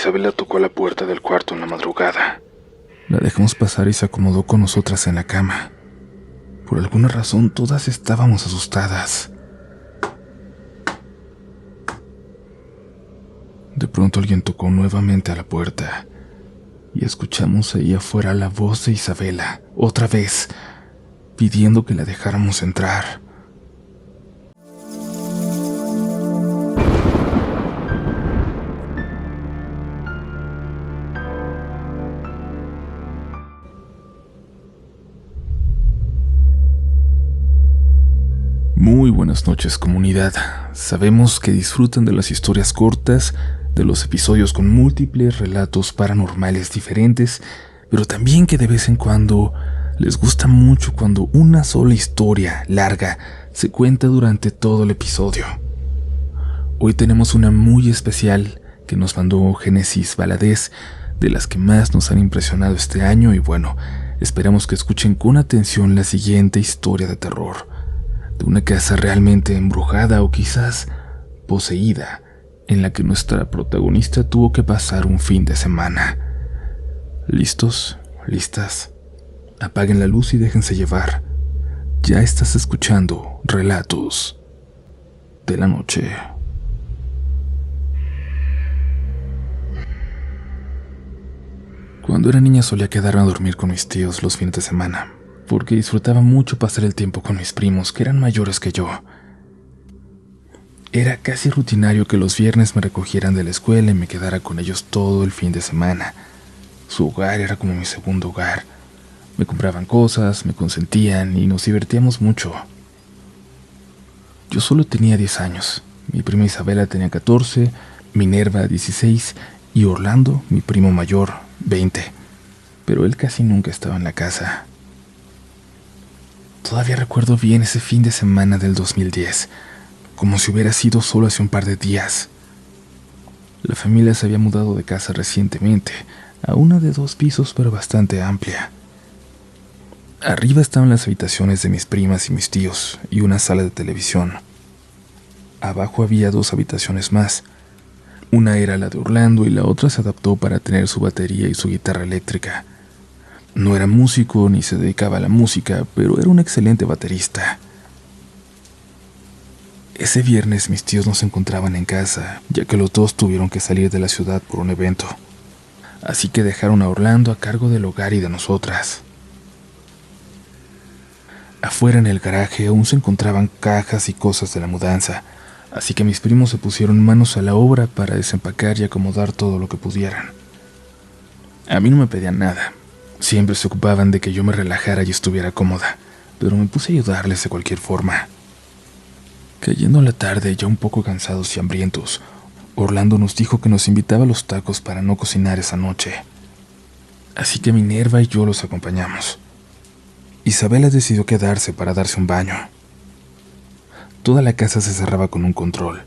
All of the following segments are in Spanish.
Isabela tocó a la puerta del cuarto en la madrugada. La dejamos pasar y se acomodó con nosotras en la cama. Por alguna razón, todas estábamos asustadas. De pronto alguien tocó nuevamente a la puerta y escuchamos ahí afuera la voz de Isabela, otra vez, pidiendo que la dejáramos entrar. Muy buenas noches, comunidad. Sabemos que disfrutan de las historias cortas, de los episodios con múltiples relatos paranormales diferentes, pero también que de vez en cuando les gusta mucho cuando una sola historia larga se cuenta durante todo el episodio. Hoy tenemos una muy especial que nos mandó Génesis Valadez, de las que más nos han impresionado este año, y bueno, esperamos que escuchen con atención la siguiente historia de terror, de una casa realmente embrujada o quizás poseída, en la que nuestra protagonista tuvo que pasar un fin de semana. ¿Listos? ¿Listas? Apaguen la luz y déjense llevar. Ya estás escuchando Relatos de la Noche. Cuando era niña solía quedarme a dormir con mis tíos los fines de semana, porque disfrutaba mucho pasar el tiempo con mis primos, que eran mayores que yo. Era casi rutinario que los viernes me recogieran de la escuela y me quedara con ellos todo el fin de semana. Su hogar era como mi segundo hogar. Me compraban cosas, me consentían y nos divertíamos mucho. Yo solo tenía 10 años. Mi prima Isabela tenía 14, Minerva 16 y Orlando, mi primo mayor, 20. Pero él casi nunca estaba en la casa. Todavía recuerdo bien ese fin de semana del 2010, como si hubiera sido solo hace un par de días. La familia se había mudado de casa recientemente, a una de 2 pisos pero bastante amplia. Arriba estaban las habitaciones de mis primas y mis tíos y una sala de televisión. Abajo había 2 habitaciones más. Una era la de Orlando y la otra se adaptó para tener su batería y su guitarra eléctrica. No era músico ni se dedicaba a la música, pero era un excelente baterista. Ese viernes mis tíos no se encontraban en casa, ya que los dos tuvieron que salir de la ciudad por un evento. Así que dejaron a Orlando a cargo del hogar y de nosotras. Afuera en el garaje aún se encontraban cajas y cosas de la mudanza, así que mis primos se pusieron manos a la obra para desempacar y acomodar todo lo que pudieran. A mí no me pedían nada. Siempre se ocupaban de que yo me relajara y estuviera cómoda, pero me puse a ayudarles de cualquier forma. Cayendo la tarde, ya un poco cansados y hambrientos, Orlando nos dijo que nos invitaba a los tacos para no cocinar esa noche. Así que Minerva y yo los acompañamos. Isabela decidió quedarse para darse un baño. Toda la casa se cerraba con un control.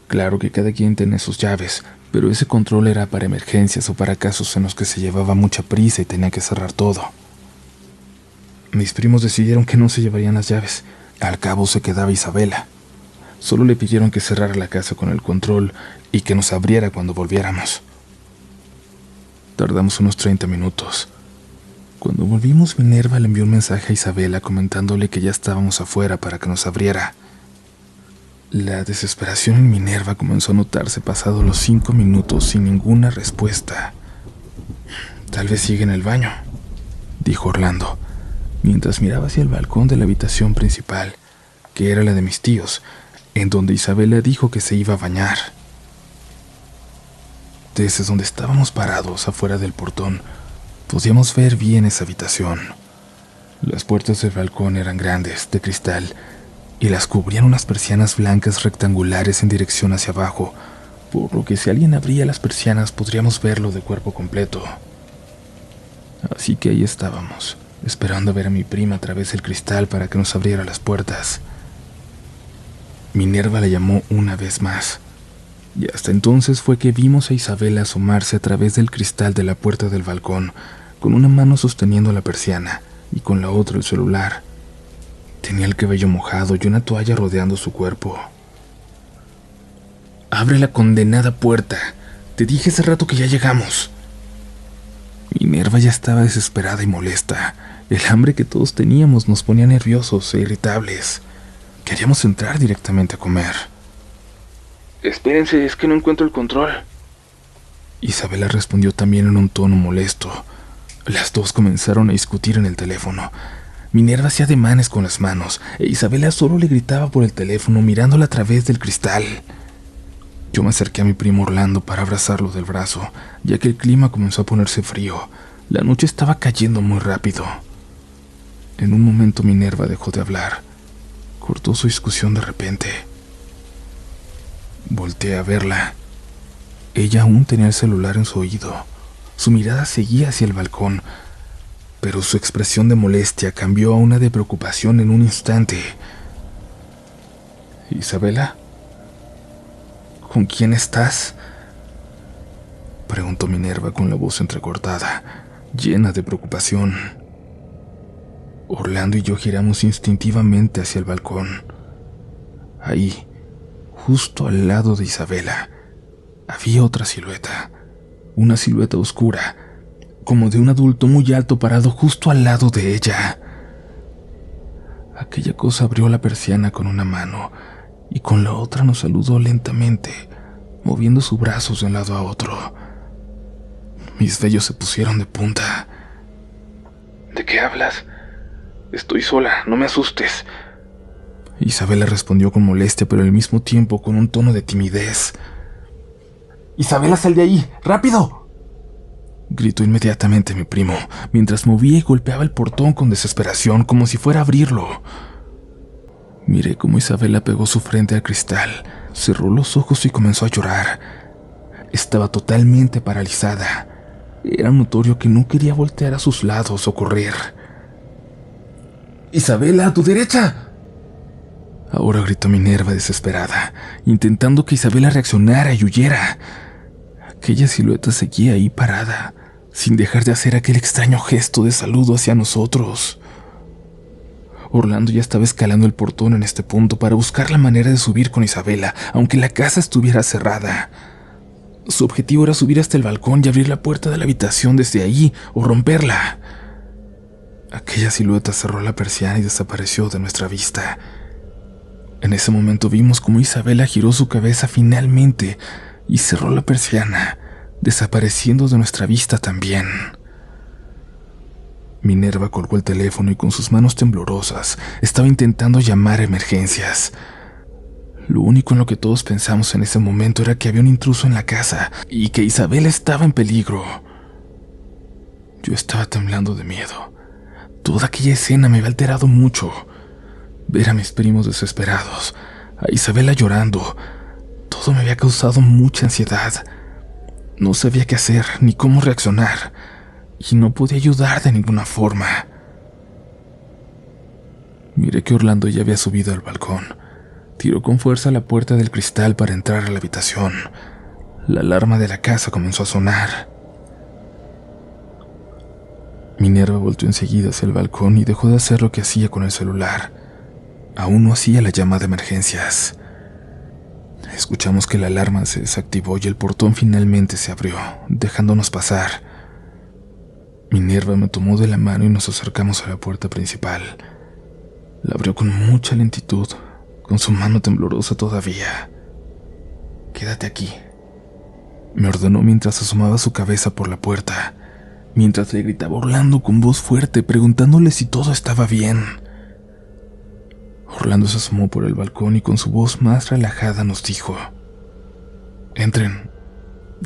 Claro que cada quien tenía sus llaves, pero ese control era para emergencias o para casos en los que se llevaba mucha prisa y tenía que cerrar todo. Mis primos decidieron que no se llevarían las llaves. Al cabo se quedaba Isabela. Solo le pidieron que cerrara la casa con el control y que nos abriera cuando volviéramos. Tardamos unos 30 minutos. Cuando volvimos, Minerva le envió un mensaje a Isabela comentándole que ya estábamos afuera para que nos abriera. La desesperación en Minerva comenzó a notarse pasados los 5 minutos sin ninguna respuesta. «Tal vez sigue en el baño», dijo Orlando, mientras miraba hacia el balcón de la habitación principal, que era la de mis tíos, en donde Isabela dijo que se iba a bañar. Desde donde estábamos parados afuera del portón, podíamos ver bien esa habitación. Las puertas del balcón eran grandes, de cristal, y las cubrían unas persianas blancas rectangulares en dirección hacia abajo, por lo que si alguien abría las persianas podríamos verlo de cuerpo completo. Así que ahí estábamos, esperando a ver a mi prima a través del cristal para que nos abriera las puertas. Minerva la llamó una vez más, y hasta entonces fue que vimos a Isabela asomarse a través del cristal de la puerta del balcón, con una mano sosteniendo la persiana y con la otra el celular. Tenía el cabello mojado y una toalla rodeando su cuerpo. «¡Abre la condenada puerta! Te dije hace rato que ya llegamos. Minerva ya estaba desesperada y molesta. El hambre que todos teníamos nos ponía nerviosos e irritables. Queríamos entrar directamente a comer. Espérense, es que no encuentro el control. Isabela respondió también en un tono molesto. Las dos comenzaron a discutir en el teléfono. Minerva hacía ademanes con las manos e Isabela solo le gritaba por el teléfono mirándola a través del cristal. Yo me acerqué a mi primo Orlando para abrazarlo del brazo, ya que el clima comenzó a ponerse frío. La noche estaba cayendo muy rápido. En un momento Minerva dejó de hablar. Cortó su discusión de repente. Volteé a verla. Ella aún tenía el celular en su oído. Su mirada seguía hacia el balcón, pero su expresión de molestia cambió a una de preocupación en un instante. ¿Isabela? ¿Con quién estás?, preguntó Minerva con la voz entrecortada, llena de preocupación. Orlando y yo giramos instintivamente hacia el balcón. Ahí, justo al lado de Isabela, había otra silueta, una silueta oscura, como de un adulto muy alto parado justo al lado de ella. Aquella cosa abrió la persiana con una mano y con la otra nos saludó lentamente, moviendo sus brazos de un lado a otro. Mis vellos se pusieron de punta. ¿De qué hablas? Estoy sola, no me asustes. Isabela respondió con molestia, pero al mismo tiempo con un tono de timidez. ¡Isabela, sal de ahí! ¡Rápido!, gritó inmediatamente mi primo, mientras movía y golpeaba el portón con desesperación, como si fuera a abrirlo. Miré cómo Isabela pegó su frente al cristal, cerró los ojos y comenzó a llorar. Estaba totalmente paralizada. Era notorio que no quería voltear a sus lados o correr. ¡Isabela, a tu derecha!, ahora gritó Minerva desesperada, intentando que Isabela reaccionara y huyera. Aquella silueta seguía ahí parada, sin dejar de hacer aquel extraño gesto de saludo hacia nosotros. Orlando ya estaba escalando el portón en este punto para buscar la manera de subir con Isabela, aunque la casa estuviera cerrada. Su objetivo era subir hasta el balcón y abrir la puerta de la habitación desde ahí o romperla. Aquella silueta cerró la persiana y desapareció de nuestra vista. En ese momento vimos cómo Isabela giró su cabeza finalmente y cerró la persiana, desapareciendo de nuestra vista también. Minerva colgó el teléfono y con sus manos temblorosas estaba intentando llamar a emergencias. Lo único en lo que todos pensamos en ese momento era que había un intruso en la casa y que Isabela estaba en peligro. Yo estaba temblando de miedo. Toda aquella escena me había alterado mucho. Ver a mis primos desesperados, a Isabela llorando, todo me había causado mucha ansiedad. No sabía qué hacer ni cómo reaccionar, y no podía ayudar de ninguna forma. Miré que Orlando ya había subido al balcón. Tiró con fuerza la puerta del cristal para entrar a la habitación. La alarma de la casa comenzó a sonar. Minerva volteó enseguida hacia el balcón y dejó de hacer lo que hacía con el celular. Aún no hacía la llamada de emergencias. Escuchamos que la alarma se desactivó y el portón finalmente se abrió, dejándonos pasar. Minerva me tomó de la mano y nos acercamos a la puerta principal. La abrió con mucha lentitud, con su mano temblorosa todavía. «Quédate aquí», me ordenó mientras asomaba su cabeza por la puerta, mientras le gritaba a Orlando con voz fuerte, preguntándole si todo estaba bien. Orlando se asomó por el balcón y con su voz más relajada nos dijo: «Entren,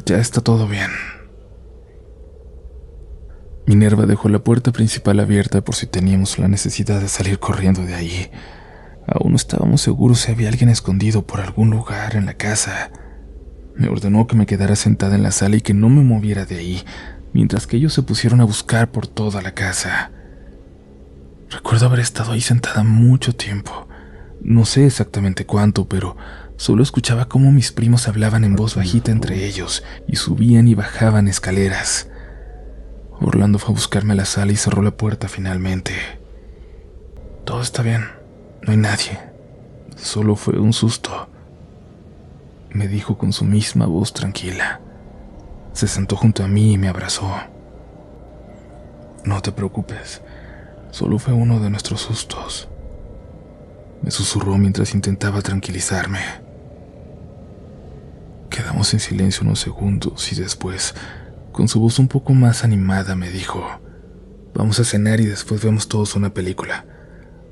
ya está todo bien». Minerva dejó la puerta principal abierta por si teníamos la necesidad de salir corriendo de ahí. Aún no estábamos seguros si había alguien escondido por algún lugar en la casa. Me ordenó que me quedara sentada en la sala y que no me moviera de ahí, mientras que ellos se pusieron a buscar por toda la casa. Recuerdo haber estado ahí sentada mucho tiempo. No sé exactamente cuánto, pero solo escuchaba cómo mis primos hablaban en voz bajita entre ellos y subían y bajaban escaleras. Orlando fue a buscarme a la sala y cerró la puerta finalmente. «Todo está bien, no hay nadie. Solo fue un susto», me dijo con su misma voz tranquila. Se sentó junto a mí y me abrazó. No te preocupes, solo fue uno de nuestros sustos, me susurró mientras intentaba tranquilizarme. Quedamos en silencio unos segundos y después, con su voz un poco más animada, me dijo: vamos a cenar y después vemos todos una película,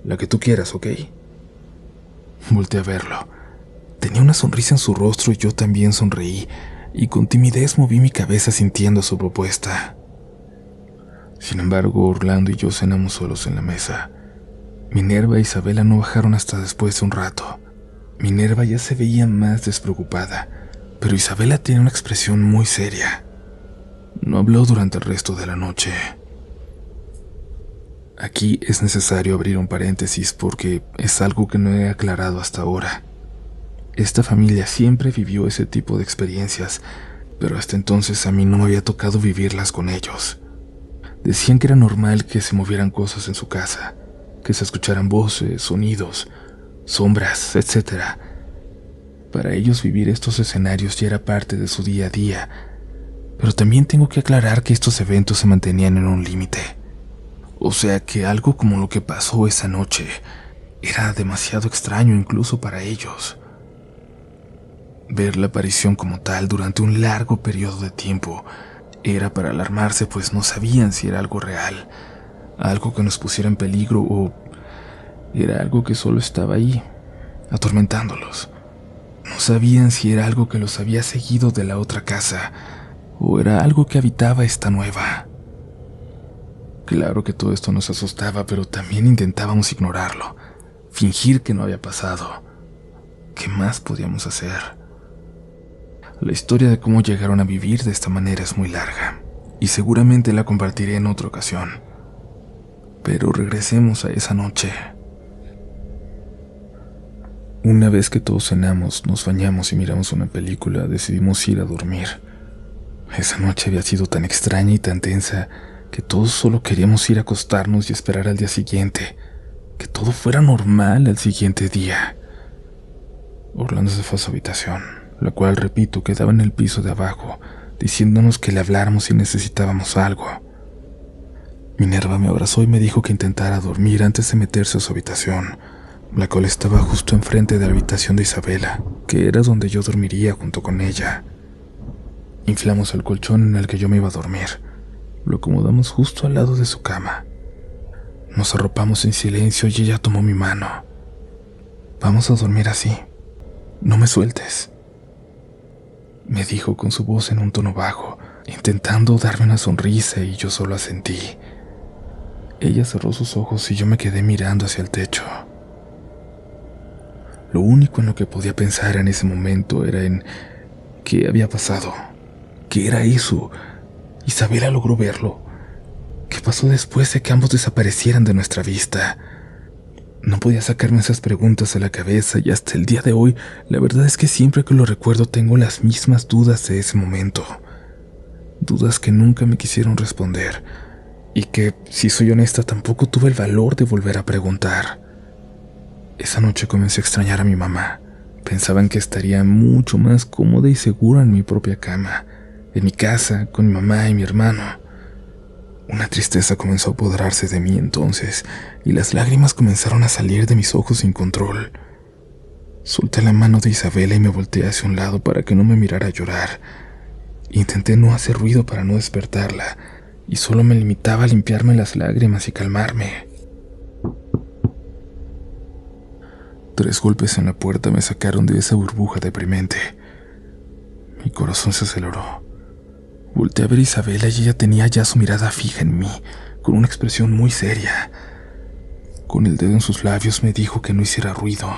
la que tú quieras, ¿ok? Volté a verlo. Tenía una sonrisa en su rostro y yo también sonreí, y con timidez moví mi cabeza sintiendo su propuesta. Sin embargo, Orlando y yo cenamos solos en la mesa. Minerva e Isabela no bajaron hasta después de un rato. Minerva ya se veía más despreocupada, pero Isabela tenía una expresión muy seria. No habló durante el resto de la noche. Aquí es necesario abrir un paréntesis porque es algo que no he aclarado hasta ahora. Esta familia siempre vivió ese tipo de experiencias, pero hasta entonces a mí no me había tocado vivirlas con ellos. Decían que era normal que se movieran cosas en su casa, que se escucharan voces, sonidos, sombras, etc. Para ellos vivir estos escenarios ya era parte de su día a día, pero también tengo que aclarar que estos eventos se mantenían en un límite. O sea que algo como lo que pasó esa noche era demasiado extraño incluso para ellos. Ver la aparición como tal durante un largo periodo de tiempo era para alarmarse, pues no sabían si era algo real, algo que nos pusiera en peligro o era algo que solo estaba ahí, atormentándolos. No sabían si era algo que los había seguido de la otra casa o era algo que habitaba esta nueva. Claro que todo esto nos asustaba, pero también intentábamos ignorarlo, fingir que no había pasado. ¿Qué más podíamos hacer? La historia de cómo llegaron a vivir de esta manera es muy larga, y seguramente la compartiré en otra ocasión. Pero regresemos a esa noche. Una vez que todos cenamos, nos bañamos y miramos una película, decidimos ir a dormir. Esa noche había sido tan extraña y tan tensa que todos solo queríamos ir a acostarnos y esperar al día siguiente, que todo fuera normal al siguiente día. Orlando se fue a su habitación, la cual, repito, quedaba en el piso de abajo, diciéndonos que le habláramos si necesitábamos algo. Minerva me abrazó y me dijo que intentara dormir antes de meterse a su habitación, la cual estaba justo enfrente de la habitación de Isabela, que era donde yo dormiría junto con ella. Inflamos el colchón en el que yo me iba a dormir. Lo acomodamos justo al lado de su cama. Nos arropamos en silencio y ella tomó mi mano. Vamos a dormir así. No me sueltes, me dijo con su voz en un tono bajo, intentando darme una sonrisa, y yo solo asentí. Ella cerró sus ojos y yo me quedé mirando hacia el techo. Lo único en lo que podía pensar en ese momento era en qué había pasado. ¿Qué era eso? Isabela logró verlo. ¿Qué pasó después de que ambos desaparecieran de nuestra vista? No podía sacarme esas preguntas de la cabeza y hasta el día de hoy, la verdad es que siempre que lo recuerdo tengo las mismas dudas de ese momento. Dudas que nunca me quisieron responder y que, si soy honesta, tampoco tuve el valor de volver a preguntar. Esa noche comencé a extrañar a mi mamá. Pensaba en que estaría mucho más cómoda y segura en mi propia cama, en mi casa, con mi mamá y mi hermano. Una tristeza comenzó a apoderarse de mí entonces, y las lágrimas comenzaron a salir de mis ojos sin control. Solté la mano de Isabela y me volteé hacia un lado para que no me mirara llorar. Intenté no hacer ruido para no despertarla, y solo me limitaba a limpiarme las lágrimas y calmarme. 3 golpes en la puerta me sacaron de esa burbuja deprimente. Mi corazón se aceleró. Volteé a ver a Isabela y ella tenía ya su mirada fija en mí, con una expresión muy seria. Con el dedo en sus labios me dijo que no hiciera ruido.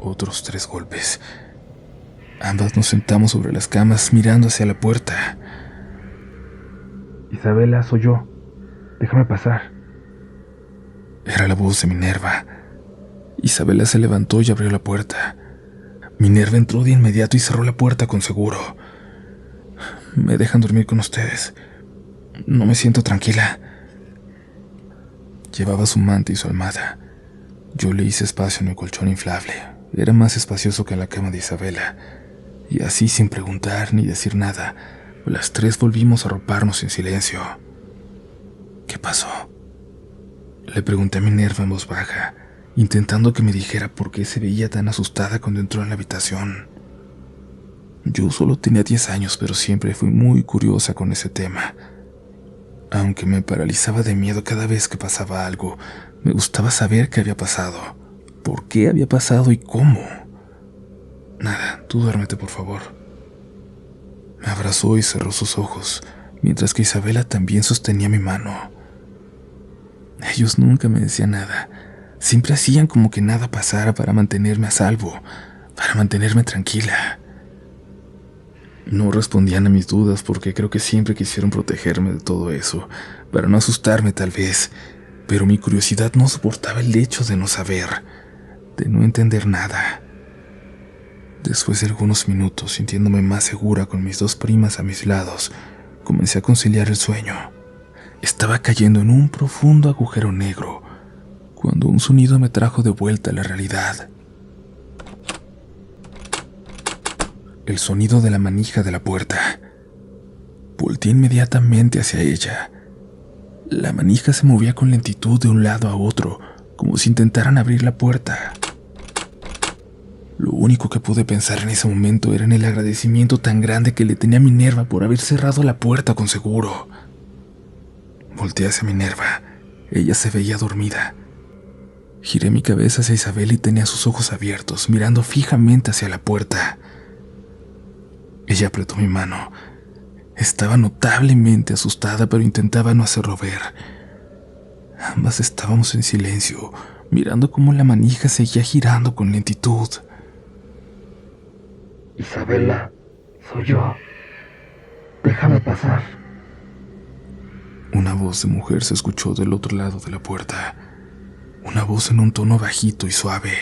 Otros 3 golpes. Ambas nos sentamos sobre las camas mirando hacia la puerta. Isabela, soy yo. Déjame pasar. Era la voz de Minerva. Isabela se levantó y abrió la puerta. Minerva entró de inmediato y cerró la puerta con seguro. Me dejan dormir con ustedes. No me siento tranquila. Llevaba su manta y su almohada. Yo le hice espacio en mi colchón inflable. Era más espacioso que la cama de Isabela. Y así, sin preguntar ni decir nada, las tres volvimos a arroparnos en silencio. ¿Qué pasó?, le pregunté a Minerva en voz baja, intentando que me dijera por qué se veía tan asustada cuando entró en la habitación. Yo solo tenía 10 años, pero siempre fui muy curiosa con ese tema. Aunque me paralizaba de miedo cada vez que pasaba algo, me gustaba saber qué había pasado, por qué había pasado y cómo. Nada, tú duérmete, por favor. Me abrazó y cerró sus ojos, mientras que Isabela también sostenía mi mano. Ellos nunca me decían nada. Siempre hacían como que nada pasara para mantenerme a salvo, para mantenerme tranquila. No respondían a mis dudas porque creo que siempre quisieron protegerme de todo eso, para no asustarme tal vez, pero mi curiosidad no soportaba el hecho de no saber, de no entender nada. Después de algunos minutos, sintiéndome más segura con mis dos primas a mis lados, comencé a conciliar el sueño. Estaba cayendo en un profundo agujero negro, cuando un sonido me trajo de vuelta a la realidad. El sonido de la manija de la puerta. Volteé inmediatamente hacia ella. La manija se movía con lentitud de un lado a otro, como si intentaran abrir la puerta. Lo único que pude pensar en ese momento era en el agradecimiento tan grande que le tenía a Minerva por haber cerrado la puerta con seguro. Volteé hacia Minerva. Ella se veía dormida. Giré mi cabeza hacia Isabel y tenía sus ojos abiertos, mirando fijamente hacia la puerta. Ella apretó mi mano. Estaba notablemente asustada, pero intentaba no hacerlo ver. Ambas estábamos en silencio, mirando cómo la manija seguía girando con lentitud. Isabela, soy yo. Déjame pasar. Una voz de mujer se escuchó del otro lado de la puerta. Una voz en un tono bajito y suave.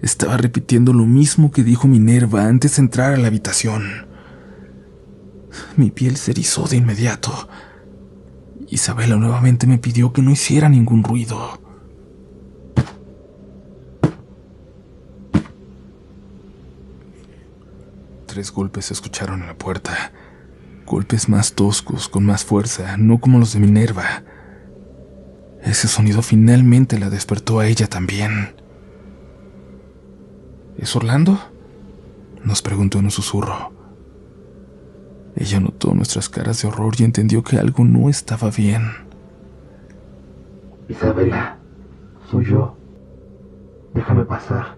Estaba repitiendo lo mismo que dijo Minerva antes de entrar a la habitación. Mi piel se erizó de inmediato. Isabela nuevamente me pidió que no hiciera ningún ruido. Tres golpes se escucharon en la puerta. Golpes más toscos, con más fuerza, no como los de Minerva. Ese sonido finalmente la despertó a ella también. ¿Es Orlando?, nos preguntó en un susurro. Ella notó nuestras caras de horror y entendió que algo no estaba bien. Isabela, soy yo. Déjame pasar.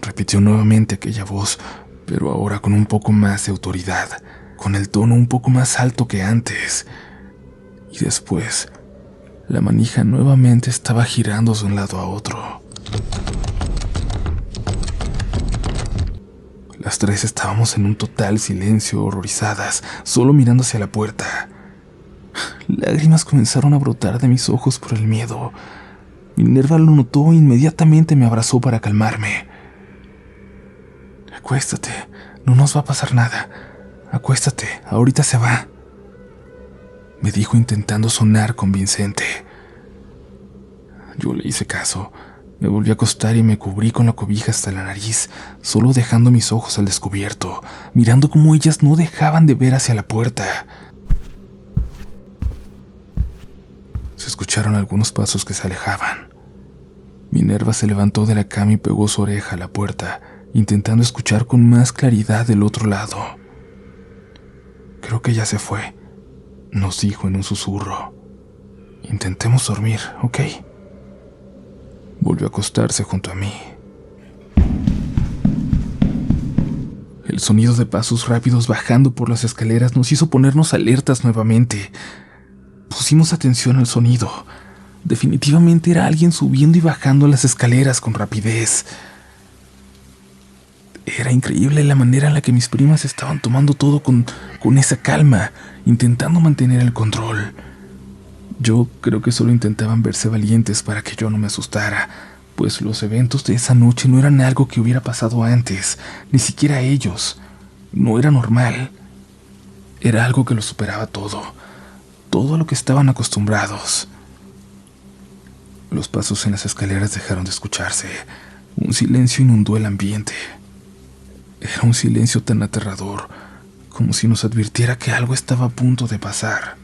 Repitió nuevamente aquella voz, pero ahora con un poco más de autoridad, con el tono un poco más alto que antes. Y después, la manija nuevamente estaba girando de un lado a otro. Las tres estábamos en un total silencio, horrorizadas, solo mirando hacia la puerta. Lágrimas comenzaron a brotar de mis ojos por el miedo. Minerva lo notó e inmediatamente me abrazó para calmarme. Acuéstate, no nos va a pasar nada. Acuéstate, ahorita se va, me dijo intentando sonar convincente. Yo le hice caso. Me volví a acostar y me cubrí con la cobija hasta la nariz, solo dejando mis ojos al descubierto, mirando cómo ellas no dejaban de ver hacia la puerta. Se escucharon algunos pasos que se alejaban. Minerva se levantó de la cama y pegó su oreja a la puerta, intentando escuchar con más claridad del otro lado. Creo que ya se fue, nos dijo en un susurro. Intentemos dormir, ¿ok? Volvió a acostarse junto a mí. El sonido de pasos rápidos bajando por las escaleras nos hizo ponernos alertas nuevamente. Pusimos atención al sonido. Definitivamente era alguien subiendo y bajando las escaleras con rapidez. Era increíble la manera en la que mis primas estaban tomando todo con esa calma, intentando mantener el control. Yo creo que solo intentaban verse valientes para que yo no me asustara, pues los eventos de esa noche no eran algo que hubiera pasado antes, ni siquiera ellos. No era normal. Era algo que lo superaba todo a lo que estaban acostumbrados. Los pasos en las escaleras dejaron de escucharse. Un silencio inundó el ambiente. Era un silencio tan aterrador, como si nos advirtiera que algo estaba a punto de pasar.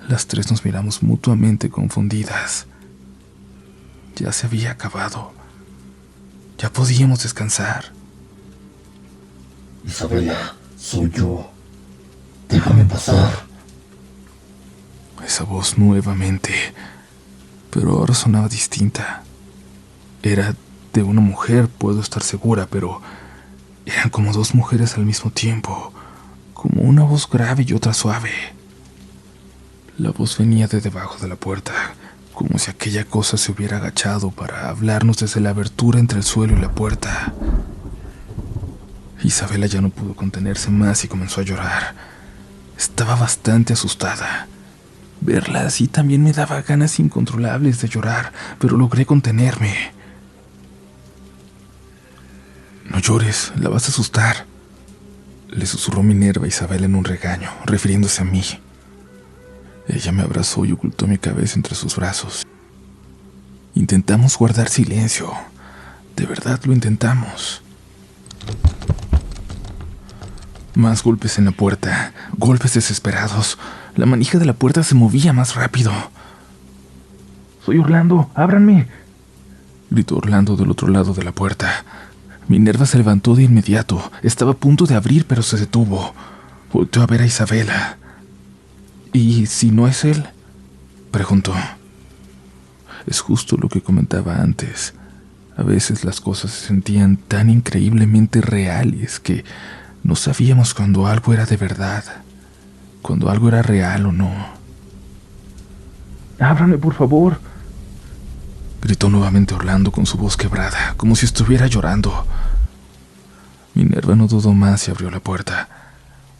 Las tres nos miramos mutuamente confundidas. Ya se había acabado. Ya podíamos descansar. Isabela, soy yo. Déjame pasar. Esa voz nuevamente, pero ahora sonaba distinta. Era de una mujer, puedo estar segura, pero eran como dos mujeres al mismo tiempo, como una voz grave y otra suave. La voz venía de debajo de la puerta, como si aquella cosa se hubiera agachado para hablarnos desde la abertura entre el suelo y la puerta. Isabela ya no pudo contenerse más y comenzó a llorar. Estaba bastante asustada. Verla así también me daba ganas incontrolables de llorar, pero logré contenerme. «No llores, la vas a asustar», le susurró Minerva a Isabela en un regaño, refiriéndose a mí. Ella me abrazó y ocultó mi cabeza entre sus brazos. Intentamos guardar silencio. De verdad lo intentamos. Más golpes en la puerta, golpes desesperados. La manija de la puerta se movía más rápido. «Soy Orlando, ábranme», gritó Orlando del otro lado de la puerta. Minerva se levantó de inmediato. Estaba a punto de abrir, pero se detuvo. Volteó a ver a Isabela. «¿Y si no es él?», preguntó. Es justo lo que comentaba antes. A veces las cosas se sentían tan increíblemente reales que no sabíamos cuando algo era de verdad, cuando algo era real o no. «Ábranme, por favor», gritó nuevamente Orlando con su voz quebrada, como si estuviera llorando. Minerva no dudó más y abrió la puerta.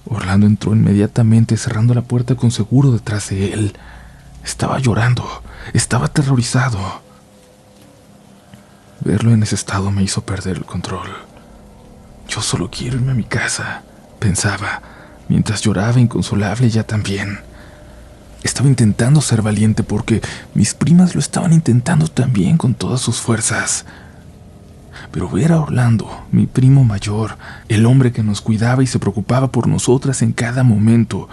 Orlando entró inmediatamente, cerrando la puerta con seguro detrás de él. Estaba llorando, estaba aterrorizado. Verlo en ese estado me hizo perder el control. Yo solo quiero irme a mi casa, pensaba, mientras lloraba inconsolable ya también. Estaba intentando ser valiente porque mis primas lo estaban intentando también con todas sus fuerzas. Pero ver a Orlando, mi primo mayor, el hombre que nos cuidaba y se preocupaba por nosotras en cada momento,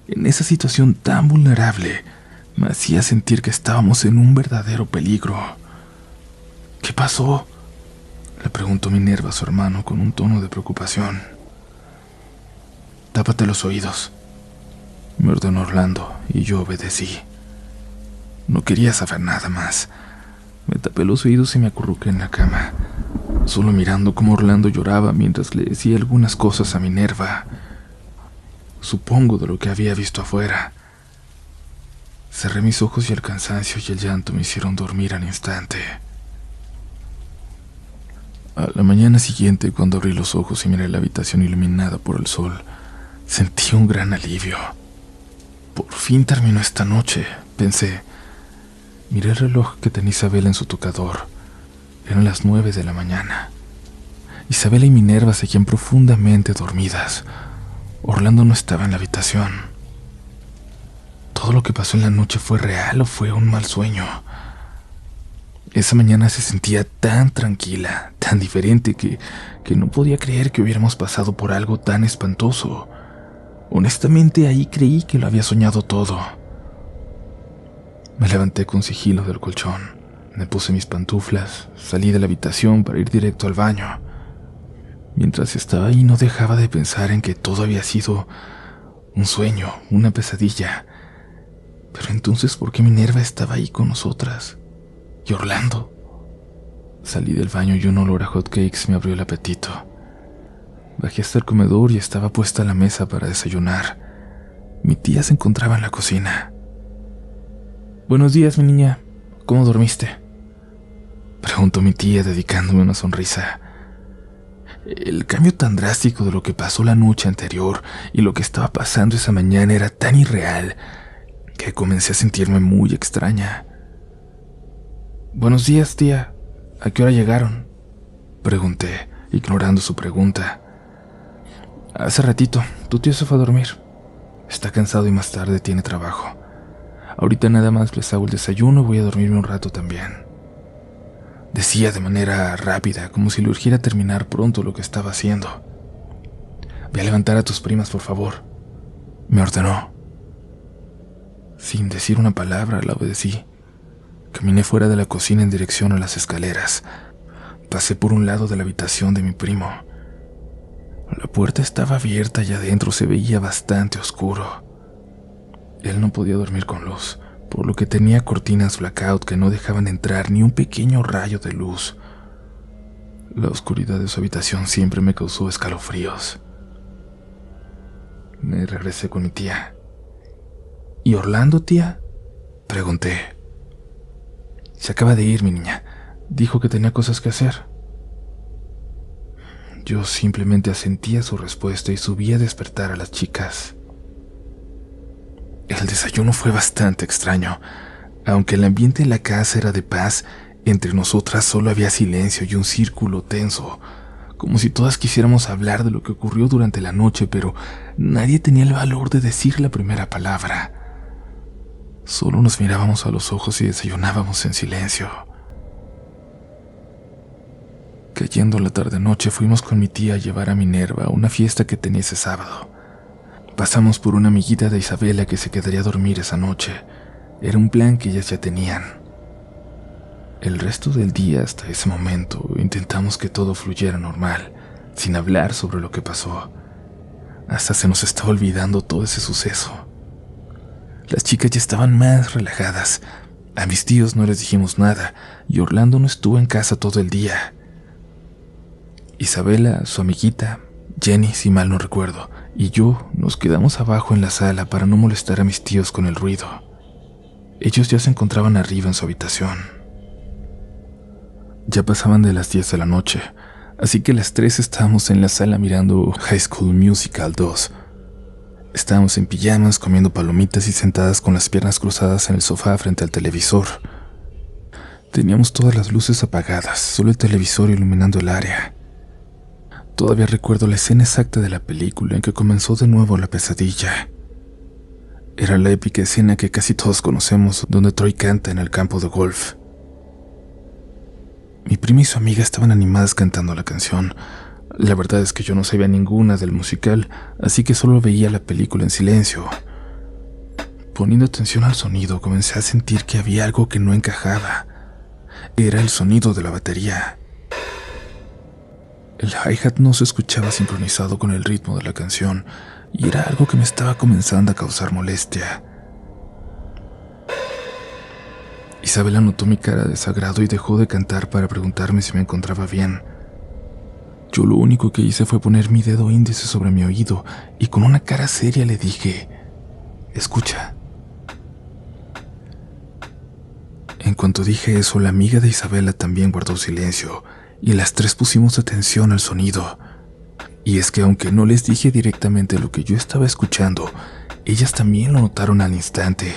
en esa situación tan vulnerable, me hacía sentir que estábamos en un verdadero peligro. «¿Qué pasó?», le preguntó Minerva a su hermano con un tono de preocupación. «Tápate los oídos», me ordenó Orlando, y yo obedecí. No quería saber nada más. Me tapé los oídos y me acurruqué en la cama, solo mirando cómo Orlando lloraba mientras le decía algunas cosas a Minerva. Supongo de lo que había visto afuera. Cerré mis ojos y el cansancio y el llanto me hicieron dormir al instante. A la mañana siguiente, cuando abrí los ojos y miré la habitación iluminada por el sol, sentí un gran alivio. Por fin terminó esta noche, pensé. Miré el reloj que tenía Isabela en su tocador. Eran las 9 de la mañana. Isabela y Minerva seguían profundamente dormidas. Orlando no estaba en la habitación. ¿Todo lo que pasó en la noche fue real o fue un mal sueño? Esa mañana se sentía tan tranquila, tan diferente que no podía creer que hubiéramos pasado por algo tan espantoso. Honestamente, ahí creí que lo había soñado todo. Me levanté con sigilo del colchón, me puse mis pantuflas, salí de la habitación para ir directo al baño. Mientras estaba ahí no dejaba de pensar en que todo había sido un sueño, una pesadilla. Pero entonces, ¿por qué Minerva estaba ahí con nosotras? ¿Y Orlando? Salí del baño y un olor a hotcakes me abrió el apetito. Bajé hasta el comedor y estaba puesta la mesa para desayunar. Mi tía se encontraba en la cocina. «Buenos días, mi niña. ¿Cómo dormiste?», preguntó mi tía dedicándome una sonrisa. El cambio tan drástico de lo que pasó la noche anterior y lo que estaba pasando esa mañana era tan irreal que comencé a sentirme muy extraña. «Buenos días, tía. ¿A qué hora llegaron?», pregunté, ignorando su pregunta. «Hace ratito. Tu tío se fue a dormir. Está cansado y más tarde tiene trabajo. Ahorita nada más les hago el desayuno y voy a dormirme un rato también». Decía de manera rápida, como si le urgiera terminar pronto lo que estaba haciendo. «Ve a levantar a tus primas, por favor», me ordenó. Sin decir una palabra, la obedecí. Caminé fuera de la cocina en dirección a las escaleras. Pasé por un lado de la habitación de mi primo. La puerta estaba abierta y adentro se veía bastante oscuro. Él no podía dormir con luz, por lo que tenía cortinas blackout que no dejaban entrar ni un pequeño rayo de luz. La oscuridad de su habitación siempre me causó escalofríos. Me regresé con mi tía. «¿Y Orlando, tía?», pregunté. «Se acaba de ir, mi niña. Dijo que tenía cosas que hacer». Yo simplemente asentía su respuesta y subí a despertar a las chicas. El desayuno fue bastante extraño. Aunque el ambiente en la casa era de paz, entre nosotras solo había silencio y un círculo tenso, como si todas quisiéramos hablar de lo que ocurrió durante la noche, pero nadie tenía el valor de decir la primera palabra. Solo nos mirábamos a los ojos y desayunábamos en silencio. Cayendo la tarde-noche fuimos con mi tía a llevar a Minerva a una fiesta que tenía ese sábado. Pasamos por una amiguita de Isabela que se quedaría a dormir esa noche. Era un plan que ellas ya tenían. El resto del día hasta ese momento intentamos que todo fluyera normal, sin hablar sobre lo que pasó. Hasta se nos estaba olvidando todo ese suceso. Las chicas ya estaban más relajadas. A mis tíos no les dijimos nada y Orlando no estuvo en casa todo el día. Isabela, su amiguita, Jenny, si mal no recuerdo, y yo nos quedamos abajo en la sala para no molestar a mis tíos con el ruido. Ellos ya se encontraban arriba en su habitación. Ya pasaban de las 10 de la noche, así que las 3 estábamos en la sala mirando High School Musical 2. Estábamos en pijamas, comiendo palomitas y sentadas con las piernas cruzadas en el sofá frente al televisor. Teníamos todas las luces apagadas, solo el televisor iluminando el área. Todavía recuerdo la escena exacta de la película en que comenzó de nuevo la pesadilla. Era la épica escena que casi todos conocemos, donde Troy canta en el campo de golf. Mi prima y su amiga estaban animadas cantando la canción. La verdad es que yo no sabía ninguna del musical, así que solo veía la película en silencio. Poniendo atención al sonido, comencé a sentir que había algo que no encajaba. Era el sonido de la batería. El hi-hat no se escuchaba sincronizado con el ritmo de la canción, y era algo que me estaba comenzando a causar molestia. Isabela notó mi cara de desagrado y dejó de cantar para preguntarme si me encontraba bien. Yo lo único que hice fue poner mi dedo índice sobre mi oído y con una cara seria le dije: «Escucha». En cuanto dije eso, la amiga de Isabela también guardó silencio y las 3 pusimos atención al sonido. Y es que aunque no les dije directamente lo que yo estaba escuchando, ellas también lo notaron al instante.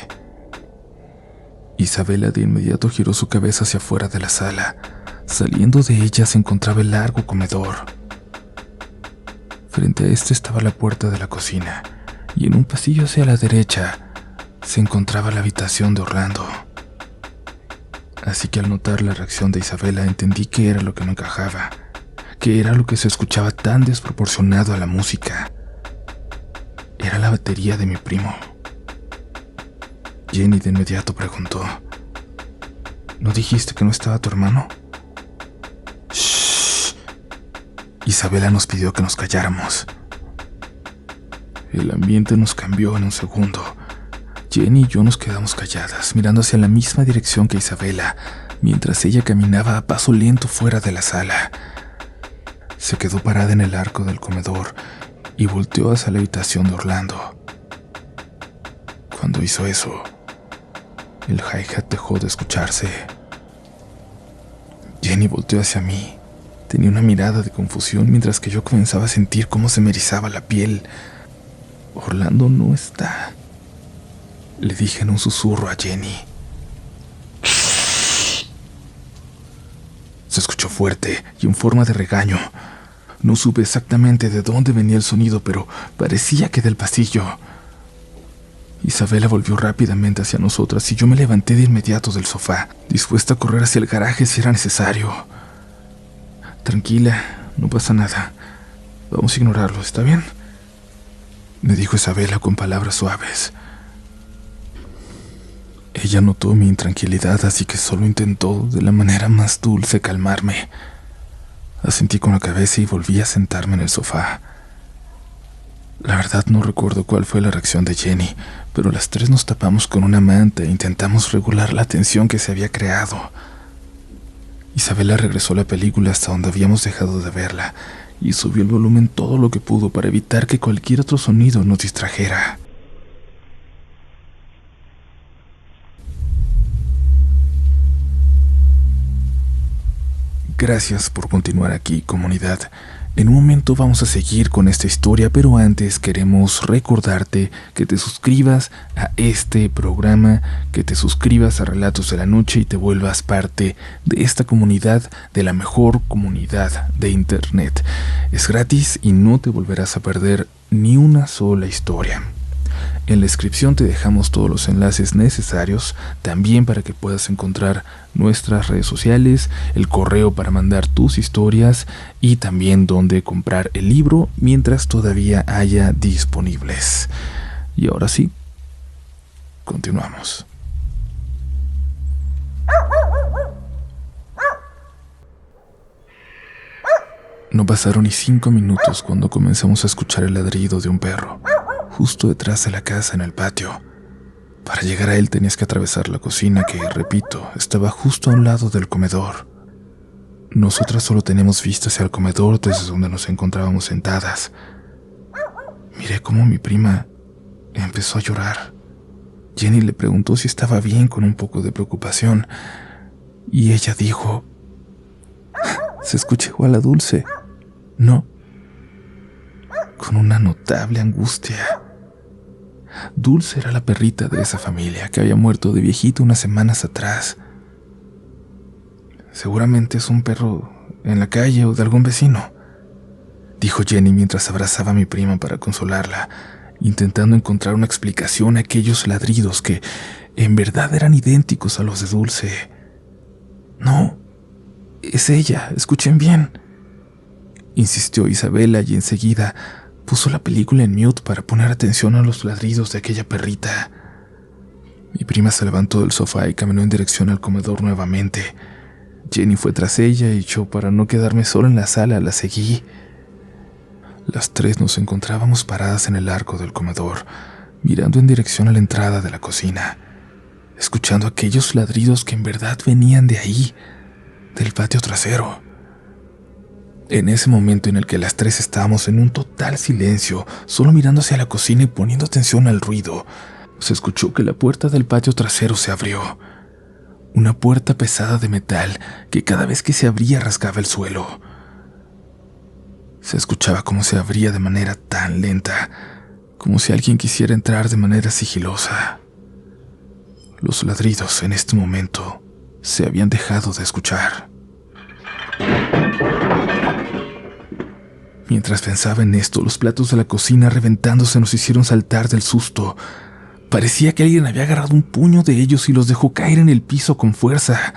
Isabela de inmediato giró su cabeza hacia afuera de la sala. Saliendo de ella se encontraba el largo comedor. Frente a este estaba la puerta de la cocina, y en un pasillo hacia la derecha se encontraba la habitación de Orlando. Así que al notar la reacción de Isabela entendí que era lo que no encajaba, que era lo que se escuchaba tan desproporcionado a la música. Era la batería de mi primo. Jenny de inmediato preguntó: ¿No dijiste que no estaba tu hermano? Shh. Isabela nos pidió que nos calláramos. El ambiente nos cambió en un segundo. Jenny y yo nos quedamos calladas, mirando hacia la misma dirección que Isabela, mientras ella caminaba a paso lento fuera de la sala. Se quedó parada en el arco del comedor y volteó hacia la habitación de Orlando. Cuando hizo eso, el hi-hat dejó de escucharse. Jenny volteó hacia mí. Tenía una mirada de confusión mientras que yo comenzaba a sentir cómo se me erizaba la piel. «Orlando no está», le dije en un susurro a Jenny. Se escuchó fuerte y en forma de regaño. No supe exactamente de dónde venía el sonido, pero parecía que del pasillo. Isabela volvió rápidamente hacia nosotras y yo me levanté de inmediato del sofá, dispuesta a correr hacia el garaje si era necesario. Tranquila, no pasa nada. Vamos a ignorarlo, ¿está bien?, me dijo Isabela con palabras suaves. Ella notó mi intranquilidad, así que solo intentó de la manera más dulce calmarme. Asentí con la cabeza y volví a sentarme en el sofá. La verdad no recuerdo cuál fue la reacción de Jenny, pero las tres nos tapamos con una manta e intentamos regular la tensión que se había creado. Isabela regresó a la película hasta donde habíamos dejado de verla y subió el volumen todo lo que pudo para evitar que cualquier otro sonido nos distrajera. Gracias por continuar aquí, comunidad. En un momento vamos a seguir con esta historia, pero antes queremos recordarte que te suscribas a este programa, que te suscribas a Relatos de la Noche y te vuelvas parte de esta comunidad, de la mejor comunidad de internet. Es gratis y no te volverás a perder ni una sola historia. En la descripción te dejamos todos los enlaces necesarios, también para que puedas encontrar nuestras redes sociales, el correo para mandar tus historias y también dónde comprar el libro mientras todavía haya disponibles. Y ahora sí, continuamos. No pasaron ni 5 minutos cuando comenzamos a escuchar el ladrido de un perro, justo detrás de la casa en el patio. Para llegar a él tenías que atravesar la cocina que, repito, estaba justo a un lado del comedor. Nosotras solo teníamos vista hacia el comedor desde donde nos encontrábamos sentadas. Miré cómo mi prima empezó a llorar. Jenny le preguntó si estaba bien con un poco de preocupación y ella dijo: «Se escucha igual a Dulce, ¿no?», con una notable angustia. Dulce era la perrita de esa familia que había muerto de viejito unas semanas atrás. «Seguramente es un perro en la calle o de algún vecino», dijo Jenny mientras abrazaba a mi prima para consolarla, intentando encontrar una explicación a aquellos ladridos que en verdad eran idénticos a los de Dulce. «No, es ella, escuchen bien», insistió Isabela y enseguida puso la película en mute para poner atención a los ladridos de aquella perrita. Mi prima se levantó del sofá y caminó en dirección al comedor nuevamente. Jenny fue tras ella y yo, para no quedarme solo en la sala, la seguí. Las tres nos encontrábamos paradas en el arco del comedor, mirando en dirección a la entrada de la cocina, escuchando aquellos ladridos que en verdad venían de ahí, del patio trasero. En ese momento en el que las tres estábamos en un total silencio, solo mirando hacia la cocina y poniendo atención al ruido, se escuchó que la puerta del patio trasero se abrió. Una puerta pesada de metal que cada vez que se abría rasgaba el suelo. Se escuchaba cómo se abría de manera tan lenta, como si alguien quisiera entrar de manera sigilosa. Los ladridos en este momento se habían dejado de escuchar. Mientras pensaba en esto, los platos de la cocina reventándose nos hicieron saltar del susto. Parecía que alguien había agarrado un puño de ellos y los dejó caer en el piso con fuerza.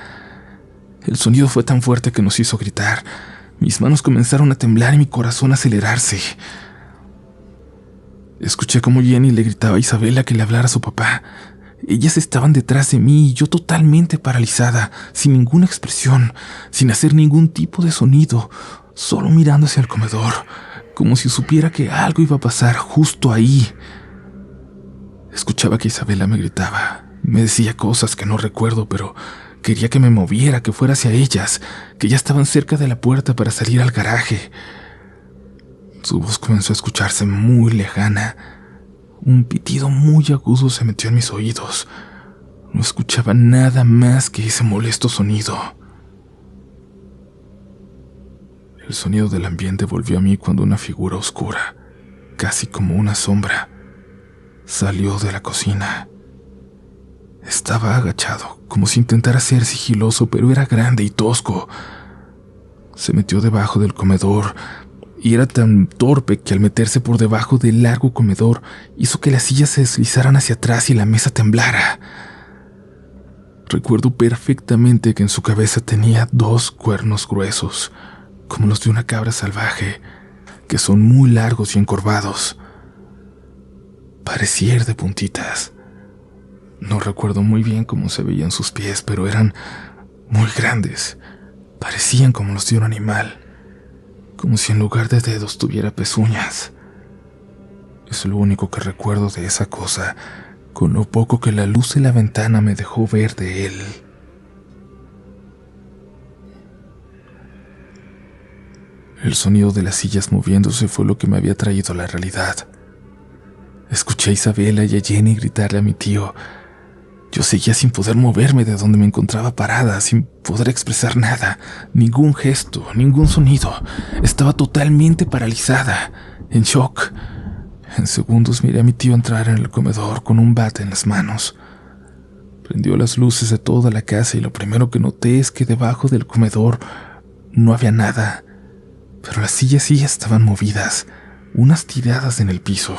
El sonido fue tan fuerte que nos hizo gritar. Mis manos comenzaron a temblar y mi corazón a acelerarse. Escuché cómo Jenny le gritaba a Isabela que le hablara a su papá. Ellas estaban detrás de mí y yo totalmente paralizada, sin ninguna expresión, sin hacer ningún tipo de sonido, solo mirando hacia el comedor, como si supiera que algo iba a pasar justo ahí. Escuchaba que Isabela me gritaba, me decía cosas que no recuerdo, pero quería que me moviera, que fuera hacia ellas, que ya estaban cerca de la puerta para salir al garaje. Su voz comenzó a escucharse muy lejana. Un pitido muy agudo se metió en mis oídos. No escuchaba nada más que ese molesto sonido. El sonido del ambiente volvió a mí cuando una figura oscura, casi como una sombra, salió de la cocina. Estaba agachado, como si intentara ser sigiloso, pero era grande y tosco. Se metió debajo del comedor, y era tan torpe que al meterse por debajo del largo comedor hizo que las sillas se deslizaran hacia atrás y la mesa temblara. Recuerdo perfectamente que en su cabeza tenía 2 cuernos gruesos, como los de una cabra salvaje, que son muy largos y encorvados. Parecía ir de puntitas. No recuerdo muy bien cómo se veían sus pies, pero eran muy grandes. Parecían como los de un animal, como si en lugar de dedos tuviera pezuñas. Es lo único que recuerdo de esa cosa, con lo poco que la luz de la ventana me dejó ver de él. El sonido de las sillas moviéndose fue lo que me había traído a la realidad. Escuché a Isabela y a Jenny gritarle a mi tío. Yo seguía sin poder moverme de donde me encontraba parada, sin poder expresar nada, ningún gesto, ningún sonido. Estaba totalmente paralizada, en shock. En segundos miré a mi tío entrar en el comedor con un bate en las manos. Prendió las luces de toda la casa y lo primero que noté es que debajo del comedor no había nada, pero las sillas sí estaban movidas, unas tiradas en el piso.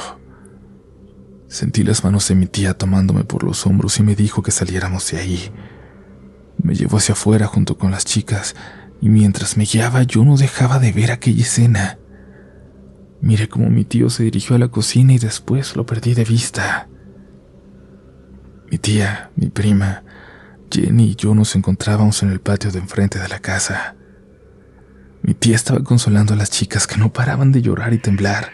Sentí las manos de mi tía tomándome por los hombros y me dijo que saliéramos de ahí. Me llevó hacia afuera junto con las chicas y mientras me guiaba yo no dejaba de ver aquella escena. Miré cómo mi tío se dirigió a la cocina y después lo perdí de vista. Mi tía, mi prima, Jenny y yo nos encontrábamos en el patio de enfrente de la casa. Mi tía estaba consolando a las chicas que no paraban de llorar y temblar.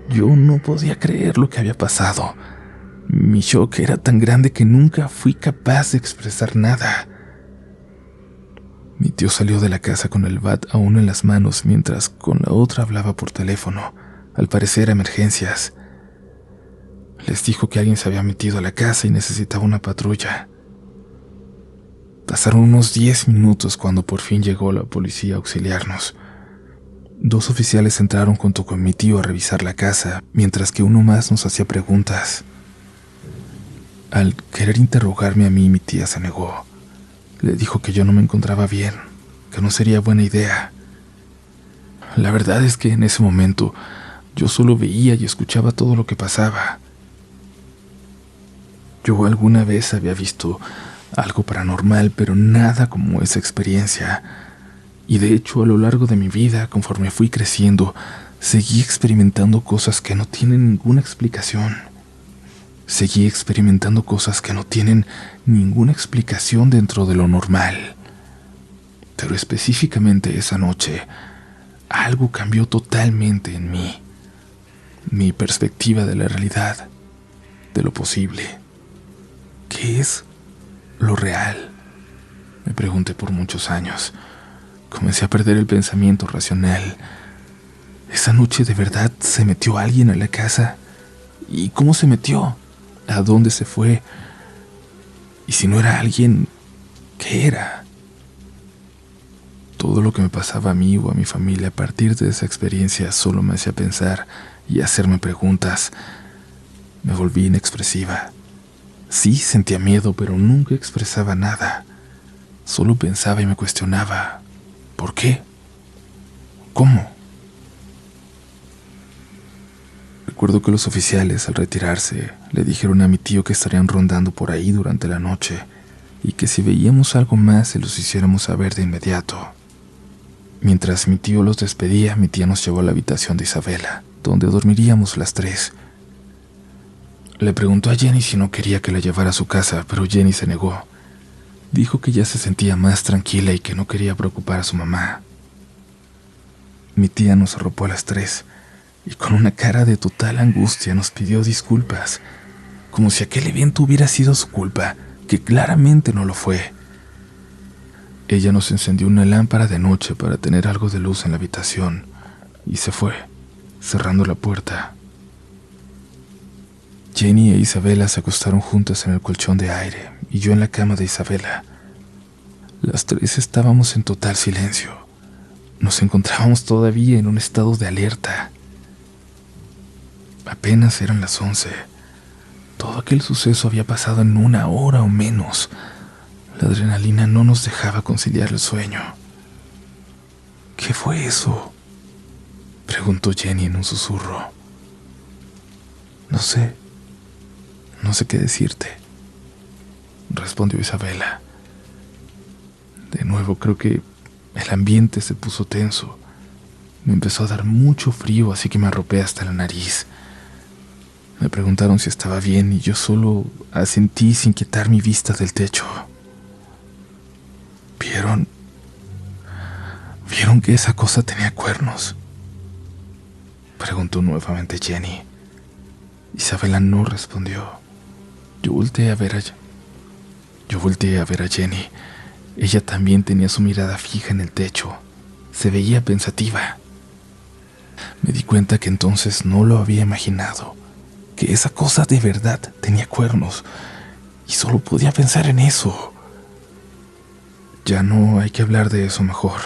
Yo no podía creer lo que había pasado. Mi shock era tan grande que nunca fui capaz de expresar nada. Mi tío salió de la casa con el bat aún en las manos mientras con la otra hablaba por teléfono, al parecer a emergencias. Les dijo que alguien se había metido a la casa y necesitaba una patrulla. Pasaron unos 10 minutos cuando por fin llegó la policía a auxiliarnos. 2 oficiales entraron junto con mi tío a revisar la casa, mientras que uno más nos hacía preguntas. Al querer interrogarme a mí, mi tía se negó. Le dijo que yo no me encontraba bien, que no sería buena idea. La verdad es que en ese momento yo solo veía y escuchaba todo lo que pasaba. Yo alguna vez había visto algo paranormal, pero nada como esa experiencia. Y de hecho, a lo largo de mi vida, conforme fui creciendo, seguí experimentando cosas que no tienen ninguna explicación. Seguí experimentando cosas que no tienen ninguna explicación dentro de lo normal. Pero específicamente esa noche, algo cambió totalmente en mí. Mi perspectiva de la realidad, de lo posible. ¿Qué es lo real? Me pregunté por muchos años. Comencé a perder el pensamiento racional. Esa noche de verdad se metió alguien a la casa. ¿Y cómo se metió? ¿A dónde se fue? Y si no era alguien, ¿qué era? Todo lo que me pasaba a mí o a mi familia a partir de esa experiencia solo me hacía pensar y hacerme preguntas. Me volví inexpresiva. Sí, sentía miedo, pero nunca expresaba nada. Solo pensaba y me cuestionaba. ¿Por qué? ¿Cómo? Recuerdo que los oficiales, al retirarse, le dijeron a mi tío que estarían rondando por ahí durante la noche y que si veíamos algo más se los hiciéramos saber de inmediato. Mientras mi tío los despedía, mi tía nos llevó a la habitación de Isabela, donde dormiríamos las 3. Le preguntó a Jenny si no quería que la llevara a su casa, pero Jenny se negó. Dijo que ya se sentía más tranquila y que no quería preocupar a su mamá. Mi tía nos arropó a las 3 y con una cara de total angustia nos pidió disculpas, como si aquel evento hubiera sido su culpa, que claramente no lo fue. Ella nos encendió una lámpara de noche para tener algo de luz en la habitación y se fue, cerrando la puerta. Jenny e Isabela se acostaron juntas en el colchón de aire y yo en la cama de Isabela. Las 3 estábamos en total silencio. Nos encontrábamos todavía en un estado de alerta. Apenas eran las 11. Todo aquel suceso había pasado en 1 hora o menos. La adrenalina no nos dejaba conciliar el sueño. ¿Qué fue eso? preguntó Jenny en un susurro. No sé qué decirte, respondió Isabela. De nuevo creo que el ambiente se puso tenso. Me empezó a dar mucho frío, así que me arropé hasta la nariz. Me preguntaron si estaba bien y yo solo asentí sin quitar mi vista del techo. ¿Vieron que esa cosa tenía cuernos?, preguntó nuevamente Jenny. Isabela no respondió. Yo volteé a ver a Jenny. Ella también tenía su mirada fija en el techo. Se veía pensativa. Me di cuenta que entonces no lo había imaginado, que esa cosa de verdad tenía cuernos, y solo podía pensar en eso. Ya no hay que hablar de eso mejor,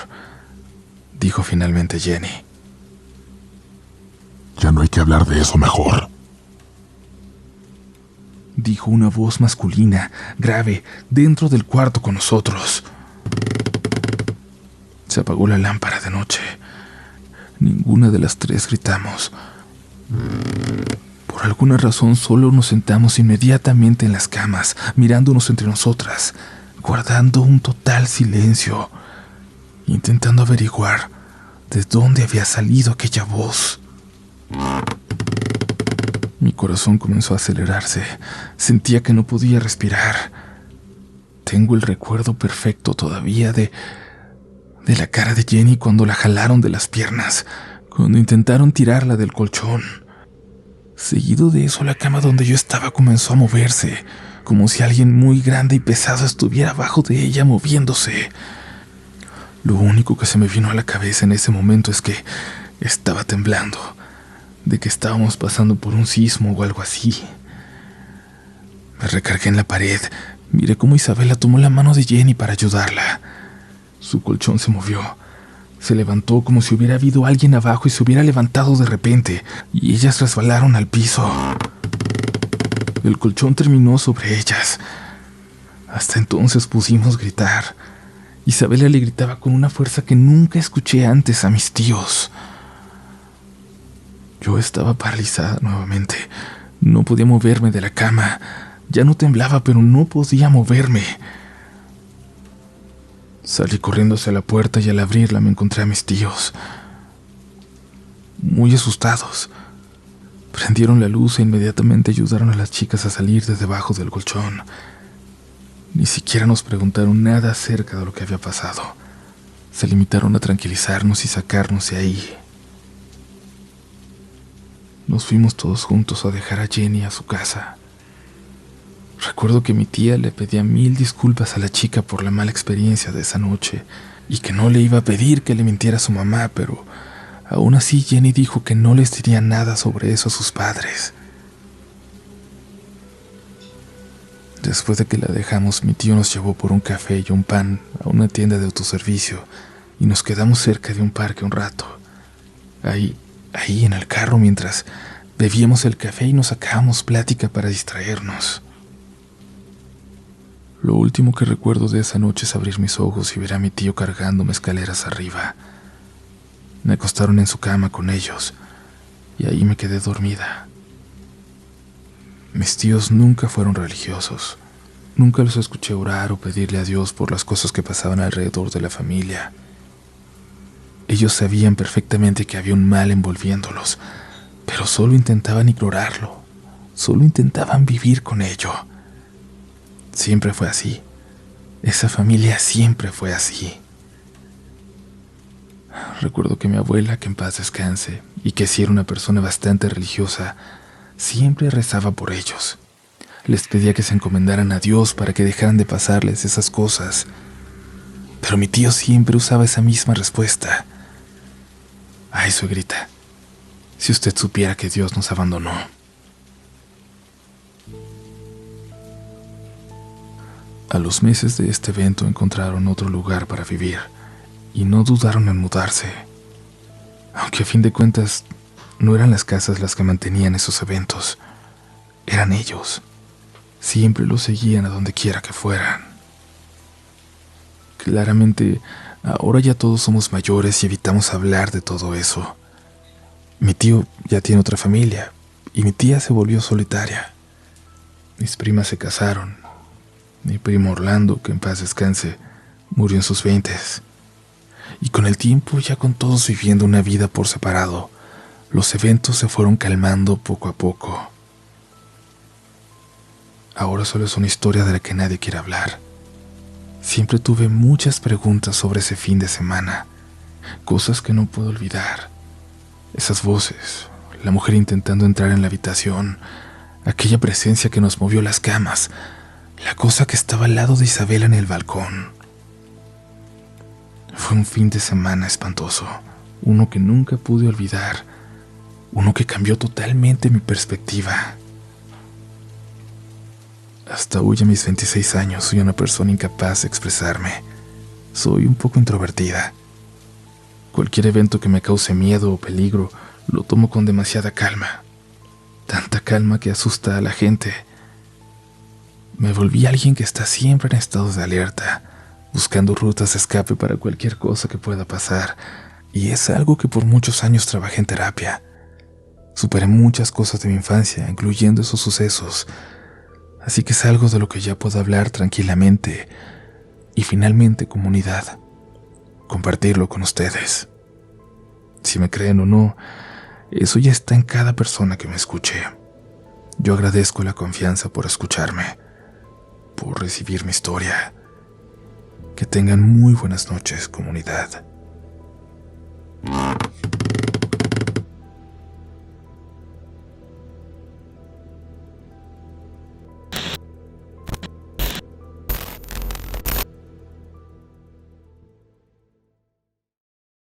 dijo finalmente Jenny. Ya no hay que hablar de eso mejor, dijo una voz masculina, grave, dentro del cuarto con nosotros. Se apagó la lámpara de noche. Ninguna de las tres gritamos. Por alguna razón solo nos sentamos inmediatamente en las camas, mirándonos entre nosotras, guardando un total silencio, intentando averiguar de dónde había salido aquella voz. Mi corazón comenzó a acelerarse. Sentía que no podía respirar. Tengo el recuerdo perfecto todavía de la cara de Jenny cuando la jalaron de las piernas, cuando intentaron tirarla del colchón. Seguido de eso, la cama donde yo estaba comenzó a moverse, como si alguien muy grande y pesado estuviera abajo de ella moviéndose. Lo único que se me vino a la cabeza en ese momento es que estaba temblando, de que estábamos pasando por un sismo o algo así. Me recargué en la pared. Miré cómo Isabela tomó la mano de Jenny para ayudarla. Su colchón se movió. Se levantó como si hubiera habido alguien abajo y se hubiera levantado de repente, y ellas resbalaron al piso. El colchón terminó sobre ellas. Hasta entonces pudimos gritar. Isabela le gritaba con una fuerza que nunca escuché antes a mis tíos. Yo estaba paralizada nuevamente. No podía moverme de la cama. Ya no temblaba, pero no podía moverme. Salí corriendo hacia la puerta y al abrirla me encontré a mis tíos, muy asustados. Prendieron la luz e inmediatamente ayudaron a las chicas a salir de debajo del colchón. Ni siquiera nos preguntaron nada acerca de lo que había pasado. Se limitaron a tranquilizarnos y sacarnos de ahí. Nos fuimos todos juntos a dejar a Jenny a su casa. Recuerdo que mi tía le pedía 1000 disculpas a la chica por la mala experiencia de esa noche y que no le iba a pedir que le mintiera a su mamá, pero aún así Jenny dijo que no les diría nada sobre eso a sus padres. Después de que la dejamos, mi tío nos llevó por un café y un pan a una tienda de autoservicio y nos quedamos cerca de un parque un rato. Ahí en el carro, mientras bebíamos el café y nos sacábamos plática para distraernos. Lo último que recuerdo de esa noche es abrir mis ojos y ver a mi tío cargándome escaleras arriba. Me acostaron en su cama con ellos y ahí me quedé dormida. Mis tíos nunca fueron religiosos. Nunca los escuché orar o pedirle a Dios por las cosas que pasaban alrededor de la familia. Ellos sabían perfectamente que había un mal envolviéndolos, pero solo intentaban ignorarlo. Solo intentaban vivir con ello. Siempre fue así. Esa familia siempre fue así. Recuerdo que mi abuela, que en paz descanse, y que sí era una persona bastante religiosa, siempre rezaba por ellos. Les pedía que se encomendaran a Dios para que dejaran de pasarles esas cosas. Pero mi tío siempre usaba esa misma respuesta. Ay, suegrita, si usted supiera que Dios nos abandonó. A los meses de este evento encontraron otro lugar para vivir y no dudaron en mudarse. Aunque a fin de cuentas no eran las casas las que mantenían esos eventos, eran ellos. Siempre los seguían a donde quiera que fueran. Claramente, ahora ya todos somos mayores y evitamos hablar de todo eso. Mi tío ya tiene otra familia y mi tía se volvió solitaria. Mis primas se casaron. Mi primo Orlando, que en paz descanse, murió en sus 20s. Y con el tiempo, ya con todos viviendo una vida por separado, los eventos se fueron calmando poco a poco. Ahora solo es una historia de la que nadie quiere hablar. Siempre tuve muchas preguntas sobre ese fin de semana, cosas que no puedo olvidar. Esas voces, la mujer intentando entrar en la habitación, aquella presencia que nos movió las camas, la cosa que estaba al lado de Isabela en el balcón. Fue un fin de semana espantoso, uno que nunca pude olvidar, uno que cambió totalmente mi perspectiva. Hasta hoy, a mis 26 años, soy una persona incapaz de expresarme. Soy un poco introvertida. Cualquier evento que me cause miedo o peligro, lo tomo con demasiada calma. Tanta calma que asusta a la gente. Me volví alguien que está siempre en estado de alerta, buscando rutas de escape para cualquier cosa que pueda pasar. Y es algo que por muchos años trabajé en terapia. Superé muchas cosas de mi infancia, incluyendo esos sucesos. Así que es algo de lo que ya puedo hablar tranquilamente. Y finalmente, comunidad, compartirlo con ustedes. Si me creen o no, eso ya está en cada persona que me escuche. Yo agradezco la confianza por escucharme, por recibir mi historia. Que tengan muy buenas noches, comunidad.